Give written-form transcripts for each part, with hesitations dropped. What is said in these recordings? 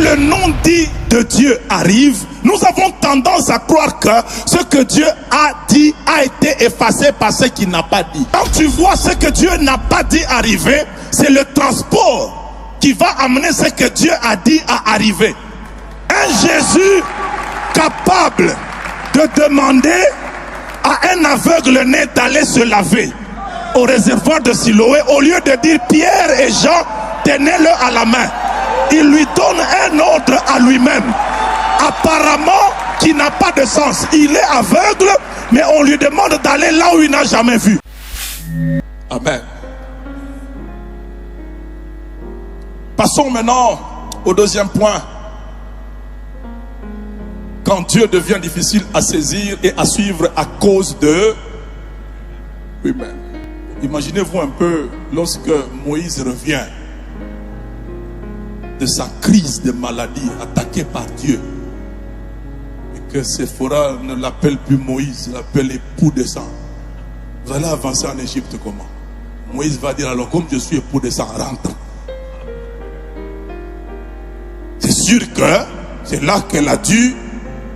le non-dit de Dieu arrive, nous avons tendance à croire que ce que Dieu a dit a été effacé par ce qu'il n'a pas dit. Quand tu vois ce que Dieu n'a pas dit arriver, c'est le transport qui va amener ce que Dieu a dit à arriver. Un Jésus capable de demander à un aveugle-né d'aller se laver au réservoir de Siloé, au lieu de dire Pierre et Jean, tenez-le à la main. Il lui donne un ordre à lui-même, apparemment qui n'a pas de sens. Il est aveugle, mais on lui demande d'aller là où il n'a jamais vu. Amen. Passons maintenant au deuxième point. Quand Dieu devient difficile à saisir et à suivre à cause de lui-même. Imaginez-vous un peu lorsque Moïse revient de sa crise de maladie, attaqué par Dieu, et que Séphora ne l'appelle plus Moïse, l'appelle époux de sang. Vous allez avancer en Égypte comment? Moïse va dire alors, comme je suis époux de sang, rentre. C'est sûr que c'est là qu'elle a dû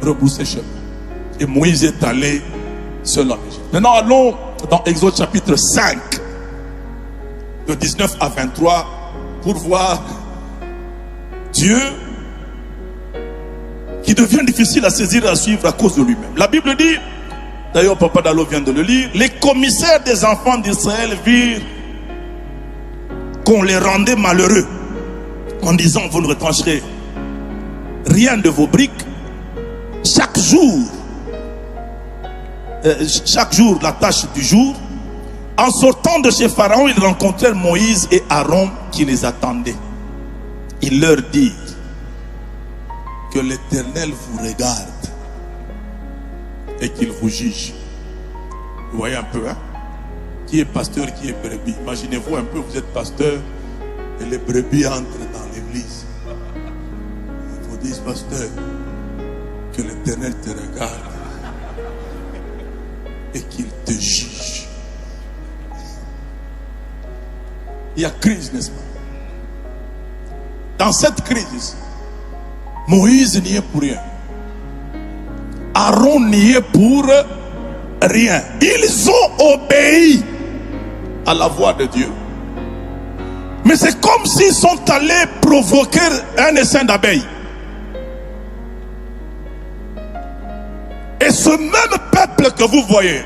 rebrousser chemin. Et Moïse est allé seul en Égypte. Maintenant allons dans Exode chapitre 5, de 19 à 23, pour voir Dieu qui devient difficile à saisir et à suivre à cause de lui-même. La Bible dit, d'ailleurs Papa Dalo vient de le lire, les commissaires des enfants d'Israël virent qu'on les rendait malheureux en disant, vous ne retrancherez rien de vos briques. Chaque jour, la tâche du jour. En sortant de chez Pharaon, ils rencontrèrent Moïse et Aaron qui les attendaient. Ils leur dirent que l'Éternel vous regarde et qu'il vous juge. Vous voyez un peu, hein? Qui est pasteur, qui est brebis? Imaginez-vous un peu, vous êtes pasteur et les brebis entrent dans l'église. Ils vous disent, pasteur, que l'Éternel te regarde et qu'il te juge. Il y a crise, n'est-ce pas? Dans cette crise, Moïse n'y est pour rien. Aaron n'y est pour rien. Ils ont obéi à la voix de Dieu. Mais c'est comme s'ils sont allés provoquer un essaim d'abeilles. Et ce même peuple que vous voyez,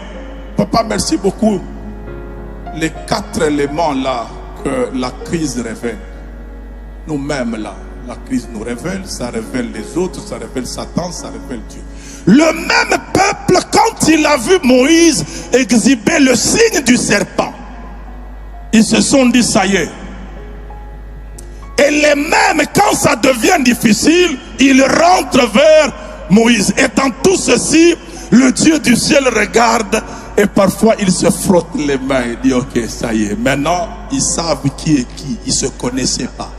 papa, merci beaucoup. Les 4 éléments là que la crise révèle, nous-mêmes là, la crise nous révèle, ça révèle les autres, ça révèle Satan, ça révèle Dieu. Le même peuple, quand il a vu Moïse exhiber le signe du serpent, ils se sont dit, ça y est. Et les mêmes, quand ça devient difficile, ils rentrent vers Moïse. Et dans tout ceci, le Dieu du ciel regarde et parfois il se frotte les mains et dit, ok, ça y est. Maintenant, ils savent qui est qui. Ils ne se connaissaient pas.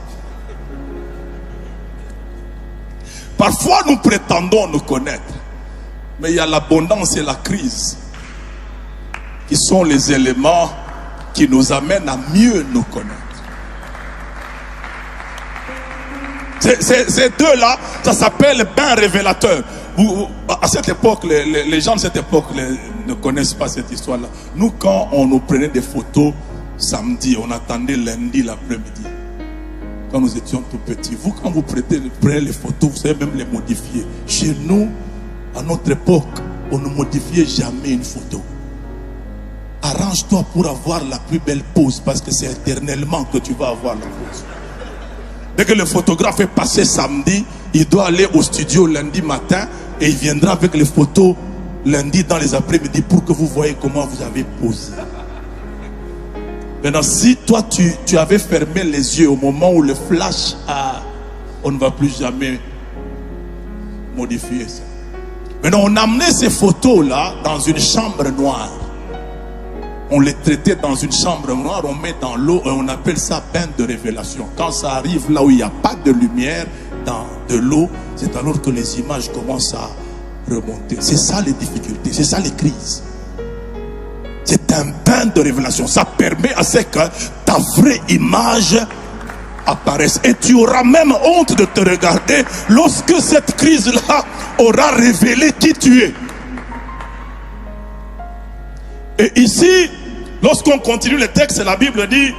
Parfois, nous prétendons nous connaître. Mais il y a l'abondance et la crise qui sont les éléments qui nous amènent à mieux nous connaître. Ces deux-là, ça s'appelle bain révélateur. À cette époque, les gens de cette époque ne connaissent pas cette histoire-là. Nous, quand on nous prenait des photos samedi, on attendait lundi l'après-midi. Quand nous étions tout petits. Vous, quand vous prenez les photos, vous savez même les modifier. Chez nous, à notre époque, on ne modifiait jamais une photo. Arrange-toi pour avoir la plus belle pose, parce que c'est éternellement que tu vas avoir la pose. Dès que le photographe est passé samedi, il doit aller au studio lundi matin et il viendra avec les photos lundi dans les après-midi pour que vous voyez comment vous avez posé. Maintenant, si toi tu avais fermé les yeux au moment où le flash a, on ne va plus jamais modifier ça. Maintenant, on amenait ces photos-là dans une chambre noire. On les traitait dans une chambre noire, on met dans l'eau et on appelle ça bain de révélation. Quand ça arrive là où il n'y a pas de lumière dans de l'eau, c'est alors que les images commencent à remonter. C'est ça les difficultés, c'est ça les crises. C'est un bain de révélation. Ça permet à ce que ta vraie image apparaisse. Et tu auras même honte de te regarder lorsque cette crise-là aura révélé qui tu es. Et ici, lorsqu'on continue le texte, la Bible dit,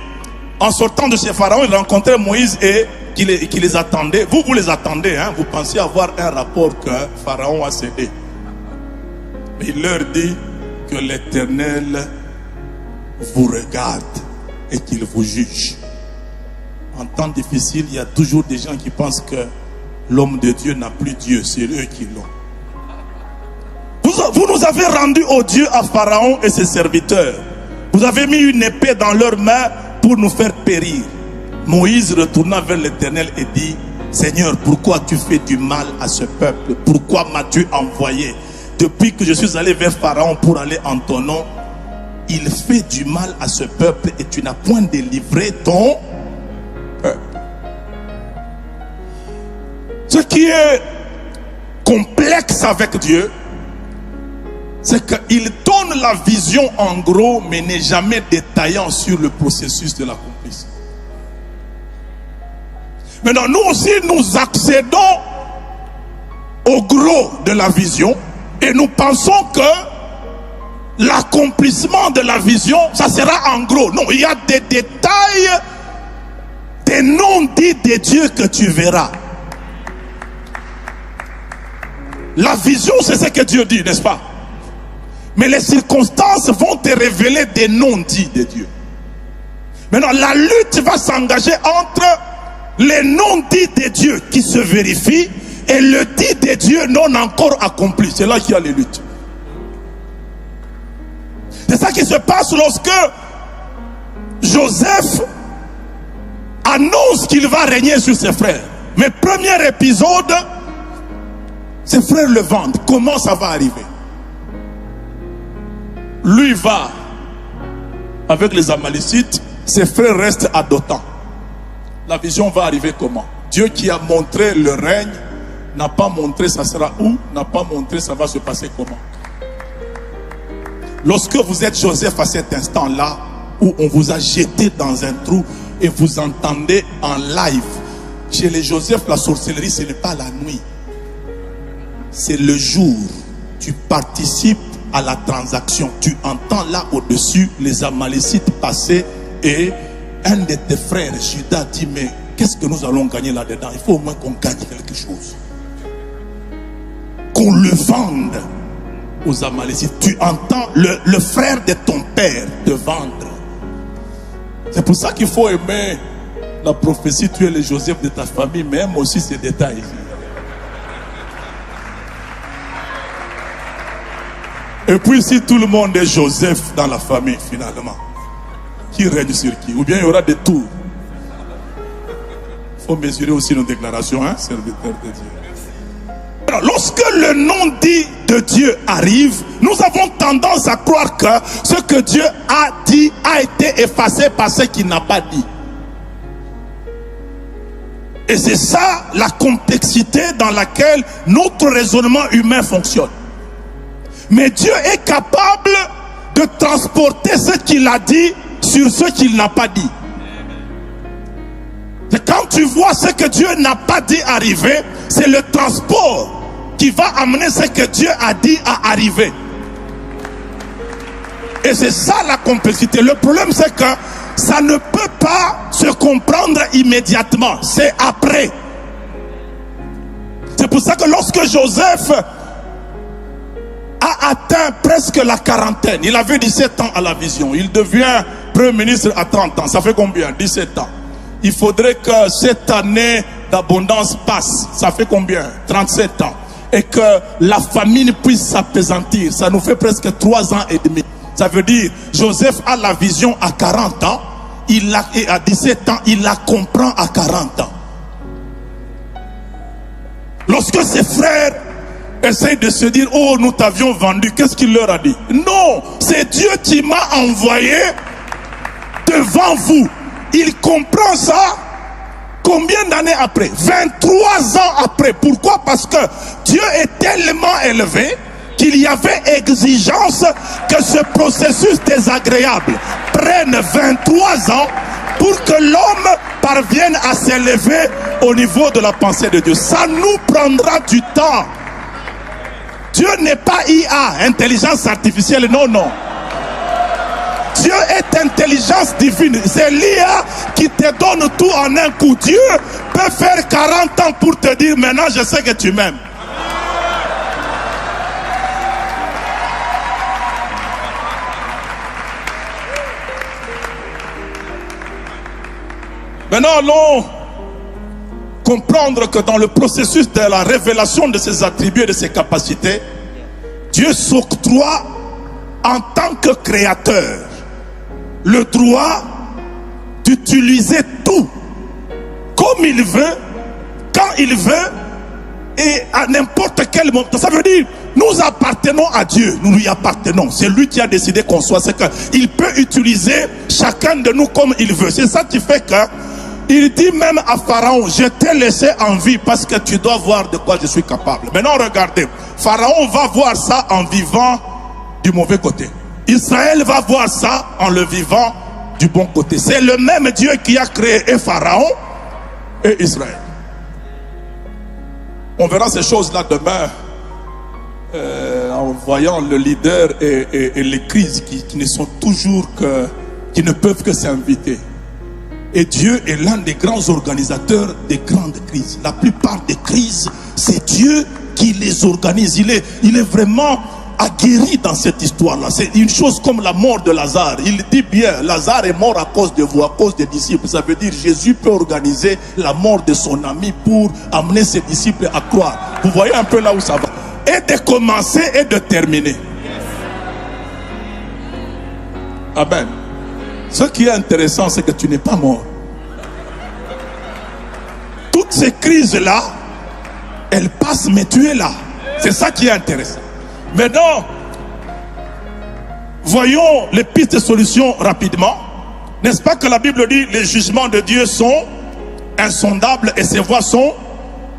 en sortant de chez Pharaon, il rencontrait Moïse et qui les attendait. Vous les attendez, hein? Vous pensiez avoir un rapport que Pharaon a cédé. Mais il leur dit que l'Éternel vous regarde et qu'il vous juge. En temps difficile, il y a toujours des gens qui pensent que l'homme de Dieu n'a plus Dieu, c'est eux qui l'ont. Vous nous avez rendu odieux à Pharaon et ses serviteurs. Vous avez mis une épée dans leurs mains pour nous faire périr. Moïse retourna vers l'Éternel et dit, Seigneur, pourquoi tu fais du mal à ce peuple? Pourquoi m'as-tu envoyé? Depuis que je suis allé vers Pharaon pour aller en ton nom, il fait du mal à ce peuple et tu n'as point délivré ton peuple. Ce qui est complexe avec Dieu, c'est qu'il donne la vision en gros, mais n'est jamais détaillant sur le processus de l'accomplissement. Maintenant, nous aussi, nous accédons au gros de la vision et nous pensons que l'accomplissement de la vision, ça sera en gros. Non, il y a des détails, des non-dits de Dieu que tu verras. La vision, c'est ce que Dieu dit, n'est-ce pas? Mais les circonstances vont te révéler des non-dits de Dieu. Maintenant, la lutte va s'engager entre les non-dits de Dieu qui se vérifient et le dit de Dieu non encore accompli. C'est là qu'il y a les luttes. C'est ça qui se passe lorsque Joseph annonce qu'il va régner sur ses frères. Mais premier épisode, ses frères le vendent. Comment ça va arriver? Lui va avec les Amalécites, ses frères restent à Dothan. La vision va arriver comment? Dieu qui a montré le règne n'a pas montré ça sera où, n'a pas montré ça va se passer comment. Lorsque vous êtes Joseph à cet instant-là, où on vous a jeté dans un trou et vous entendez en live, chez les Joseph, la sorcellerie, ce n'est pas la nuit. C'est le jour. Tu participes à la transaction. Tu entends là au-dessus les Amalécites passer et un de tes frères, Judas, dit, mais qu'est-ce que nous allons gagner là-dedans? Il faut au moins qu'on gagne quelque chose. Qu'on le vende aux Amalécites. Tu entends le frère de ton père te vendre. C'est pour ça qu'il faut aimer la prophétie. Tu es le Joseph de ta famille, mais aime aussi ces détails. Et puis si tout le monde est Joseph dans la famille finalement, qui règne sur qui? Ou bien il y aura des tours. Il faut mesurer aussi nos déclarations, hein, serviteurs de Dieu. Alors, lorsque le non-dit de Dieu arrive, nous avons tendance à croire que ce que Dieu a dit a été effacé par ce qu'il n'a pas dit. Et c'est ça la complexité dans laquelle notre raisonnement humain fonctionne. Mais Dieu est capable de transporter ce qu'il a dit sur ce qu'il n'a pas dit. C'est quand tu vois ce que Dieu n'a pas dit arriver, c'est le transport qui va amener ce que Dieu a dit à arriver. Et c'est ça la complexité. Le problème, c'est que ça ne peut pas se comprendre immédiatement. C'est après. C'est pour ça que lorsque Joseph a atteint presque la quarantaine, il avait 17 ans à la vision, il devient premier ministre à 30 ans. Ça fait combien? 17 ans. Il faudrait que cette année d'abondance passe. Ça fait combien? 37 ans. Et que la famine puisse s'apaisantir. Ça nous fait presque 3 ans et demi. Ça veut dire, Joseph a la vision à 40 ans, et à 17 ans, il la comprend à 40 ans. Lorsque ses frères essayent de se dire, oh, nous t'avions vendu, qu'est-ce qu'il leur a dit? Non, c'est Dieu qui m'a envoyé devant vous. Il comprend ça combien d'années après? 23 ans après. Pourquoi? Parce que Dieu est tellement élevé qu'il y avait exigence que ce processus désagréable prenne 23 ans pour que l'homme parvienne à s'élever au niveau de la pensée de Dieu. Ça nous prendra du temps. Dieu n'est pas IA, intelligence artificielle, non, non. Dieu est intelligence divine. C'est l'IA qui te donne tout en un coup. Dieu peut faire 40 ans pour te dire maintenant je sais que tu m'aimes. Maintenant allons comprendre que dans le processus de la révélation de ses attributs et de ses capacités, Dieu s'octroie en tant que créateur le droit d'utiliser tout comme il veut, quand il veut et à n'importe quel moment. Ça veut dire nous appartenons à Dieu, nous lui appartenons. C'est lui qui a décidé qu'on soit. C'est qu'il peut utiliser chacun de nous comme il veut. C'est ça qui fait que il dit même à Pharaon, je t'ai laissé en vie parce que tu dois voir de quoi je suis capable. Maintenant regardez, Pharaon va voir ça en vivant du mauvais côté. Israël va voir ça en le vivant du bon côté. C'est le même Dieu qui a créé et Pharaon et Israël. On verra ces choses-là demain en voyant le leader et les crises qui ne sont toujours que, qui ne peuvent que s'inviter. Et Dieu est l'un des grands organisateurs des grandes crises. La plupart des crises, c'est Dieu qui les organise. Il est vraiment aguerri dans cette histoire-là. C'est une chose comme la mort de Lazare. Il dit bien, Lazare est mort à cause de vous, à cause des disciples. Ça veut dire Jésus peut organiser la mort de son ami pour amener ses disciples à croire. Vous voyez un peu là où ça va. Et de commencer et de terminer. Amen. Ce qui est intéressant, c'est que tu n'es pas mort. Toutes ces crises-là, elles passent, mais tu es là. C'est ça qui est intéressant. Maintenant, voyons les pistes de solution rapidement. N'est-ce pas que la Bible dit les jugements de Dieu sont insondables et ses voies sont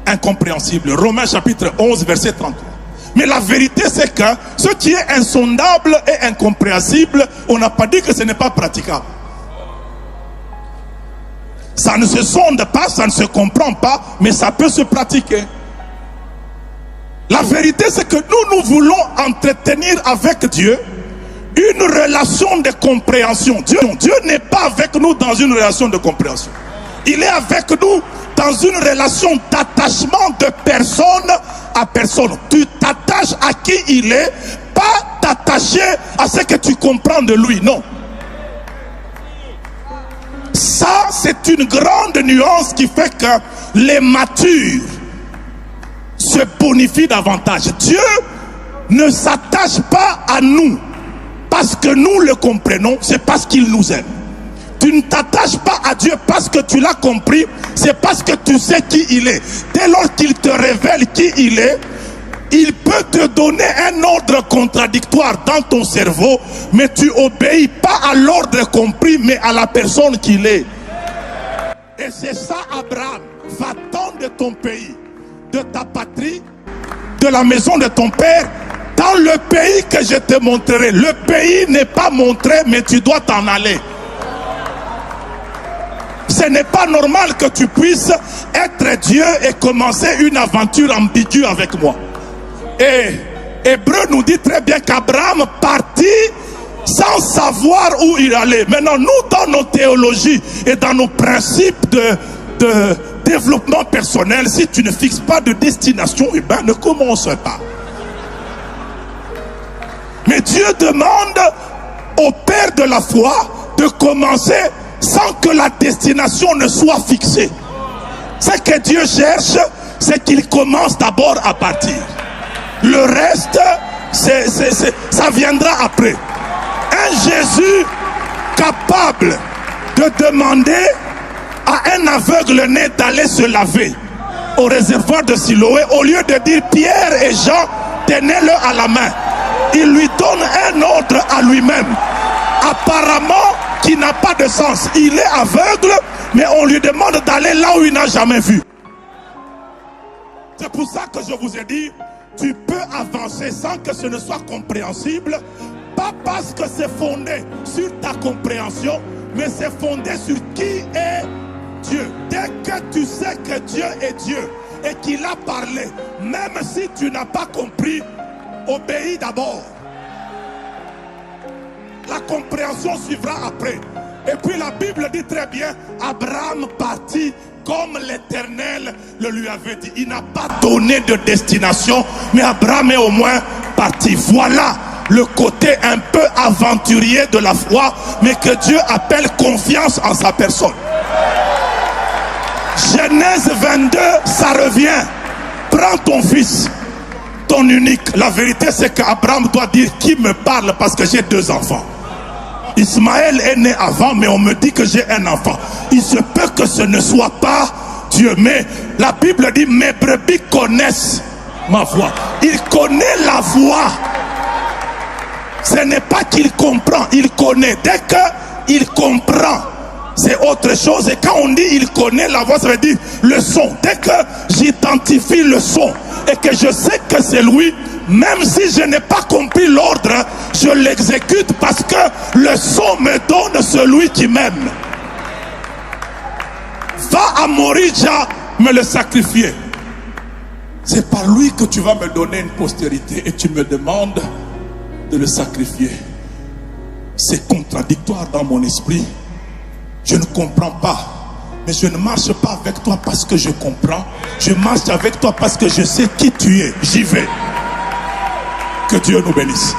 incompréhensibles. Romains chapitre 11, verset 33. Mais la vérité, c'est que ce qui est insondable et incompréhensible, on n'a pas dit que ce n'est pas praticable. Ça ne se sonde pas, ça ne se comprend pas, mais ça peut se pratiquer. La vérité, c'est que nous voulons entretenir avec Dieu une relation de compréhension. Dieu n'est pas avec nous dans une relation de compréhension. Il est avec nous dans une relation d'attachement de personne à personne. Tu t'attaches à qui il est, pas t'attacher à ce que tu comprends de lui, non. Ça, c'est une grande nuance qui fait que les matures se bonifient davantage. Dieu ne s'attache pas à nous parce que nous le comprenons, c'est parce qu'il nous aime. Tu ne t'attaches pas à Dieu parce que tu l'as compris, c'est parce que tu sais qui il est. Dès lors qu'il te révèle qui il est, il peut te donner un ordre contradictoire dans ton cerveau, mais tu obéis pas à l'ordre compris, mais à la personne qu'il est. Et c'est ça, Abraham, va-t'en de ton pays, de ta patrie, de la maison de ton père, dans le pays que je te montrerai. Le pays n'est pas montré, mais tu dois t'en aller. Ce n'est pas normal que tu puisses être Dieu et commencer une aventure ambiguë avec moi. Et Hébreu nous dit très bien qu'Abraham partit sans savoir où il allait. Maintenant, nous, dans nos théologies et dans nos principes de développement personnel, si tu ne fixes pas de destination, eh ben, ne commence pas. Mais Dieu demande au père de la foi de commencer sans que la destination ne soit fixée. Ce que Dieu cherche, c'est qu'il commence d'abord à partir. Le reste, ça viendra après. Un Jésus capable de demander à un aveugle-né d'aller se laver au réservoir de Siloé, au lieu de dire Pierre et Jean, tenez-le à la main. Il lui donne un ordre à lui-même. Apparemment, qui n'a pas de sens. Il est aveugle, mais on lui demande d'aller là où il n'a jamais vu. C'est pour ça que je vous ai dit, tu peux avancer sans que ce ne soit compréhensible, pas parce que c'est fondé sur ta compréhension, mais c'est fondé sur qui est Dieu. Dès que tu sais que Dieu est Dieu et qu'il a parlé, même si tu n'as pas compris, obéis d'abord. La compréhension suivra après. Et puis la Bible dit très bien, Abraham partit comme l'Éternel le lui avait dit. Il n'a pas donné de destination, mais Abraham est au moins parti. Voilà le côté un peu aventurier de la foi, mais que Dieu appelle confiance en sa personne. Genèse 22, ça revient. Prends ton fils, ton unique. La vérité, c'est qu'Abraham doit dire qui me parle parce que j'ai 2 enfants. Ismaël est né avant, mais on me dit que j'ai un enfant. Il se peut que ce ne soit pas Dieu, mais la Bible dit mes brebis connaissent ma voix. Il connaît la voix. Ce n'est pas qu'il comprend, il connaît. Dès qu'il comprend, c'est autre chose. Et quand on dit il connaît la voix, ça veut dire le son. Dès que j'identifie le son et que je sais que c'est lui, même si je n'ai pas compris l'ordre, je l'exécute parce que le son me donne celui qui m'aime. Va à Morija me le sacrifier. C'est par lui que tu vas me donner une postérité et tu me demandes de le sacrifier. C'est contradictoire dans mon esprit. Je ne comprends pas. Mais je ne marche pas avec toi parce que je comprends. Je marche avec toi parce que je sais qui tu es. J'y vais. Que Dieu nous bénisse.